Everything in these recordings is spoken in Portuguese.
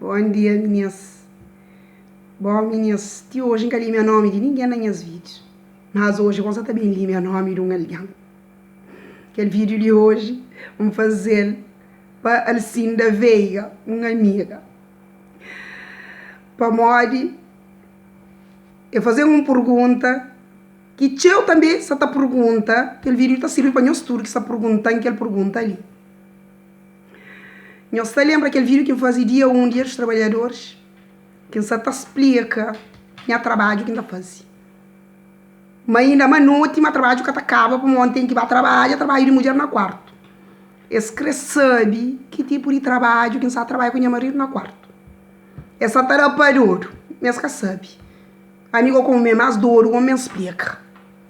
Bom dia, meninas. Bom, meninas, de hoje não li meu nome de ninguém nas minhas vídeos. Mas hoje eu também li meu nome de um alguém. Aquele vídeo de hoje, vamos fazer para Alcinda Veiga, uma amiga. Para Mori, eu fazer uma pergunta que eu também, essa pergunta, aquele vídeo está servindo para nós tudo que essa pergunta, aquela pergunta ali. Você lembra aquele vídeo que eu fazia dia 1, Dia dos Trabalhadores? Que você explica o trabalho que ainda fazia. Mas ainda uma noite, mas trabalho que acaba para ontem que vai trabalhar, trabalho de mulher no quarto. Esse sabe que tipo de trabalho que você trabalha com o marido no quarto. Essa tarefa duro, mas que sabe. Amigo como me mais duro, o homem explica.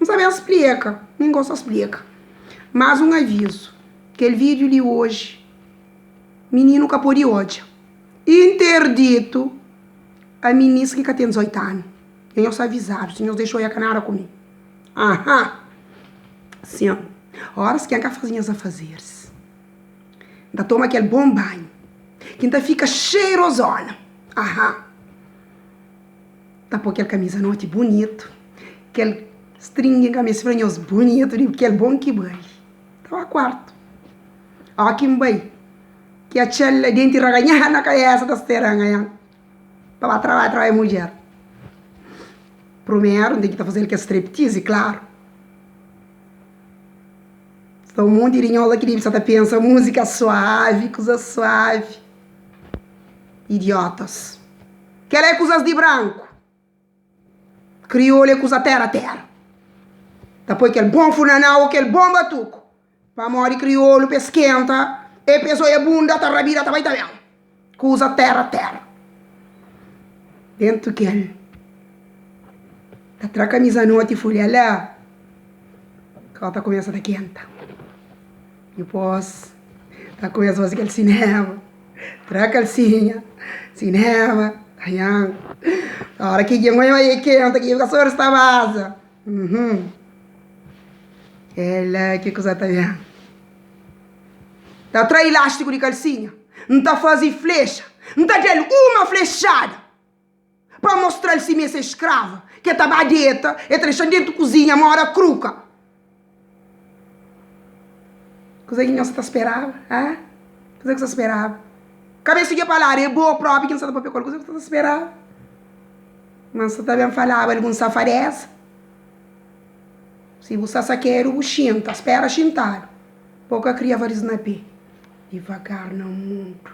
Não sabe explica, ninguém gosta explica. Mas um aviso, aquele vídeo de hoje, menino capô de ódio. Interdito a menina que tem 18 anos. Eu só avisaram, o senhor deixou a canara comigo. Aham. Sim, ó. Horas que a fazinha a fazer. Ainda toma aquele bom banho. Que ainda fica cheirosona. Aham. Tá pôr aquela camisa noite bonito. Aquele string camisa franhoso bonito. Aquele bom que banho. Tá o quarto. Ó que banho. Que a tchela dente raganhar na cabeça das teranhas. Para trabalhar mulher. Primeiro, tem que estar fazendo que é striptease, claro. Então, um monte de irinhola que você pensa, música suave, coisa suave. Idiotas. Que ela é coisas de branco. Crioulo é coisa terra. Depois aquele bom funanal, aquele bom batuco. Para morrer crioulo, pesquenta, e pessoa é bunda, tá rabida, tá vai também. Coisa terra. Dentro que ele tá tra camisa noite e folha lá, que ela tá começando a quenta. E depois tá começando a fazer aquele cinema, tra calcinha, cinema, ayan. A hora que eu vai quenta, que a senhora está vaza. Ela, que coisa tá vendo? Tá tra elástico de calcinha, não tá fazendo flecha, não tá dando uma flechada. Para mostrar se minha escrava, que estava dieta, e deixando dentro da cozinha, uma hora cruca. Coisa que você esperava, hein? Coisa que você esperava. Cabeça de falar, é boa própria, que não sabe papel, coisa que você esperava. Mas você também falava, algum safareza. Se você só quer o xinta, espera xintar. Pouca cria vários na pé. Devagar, não muito.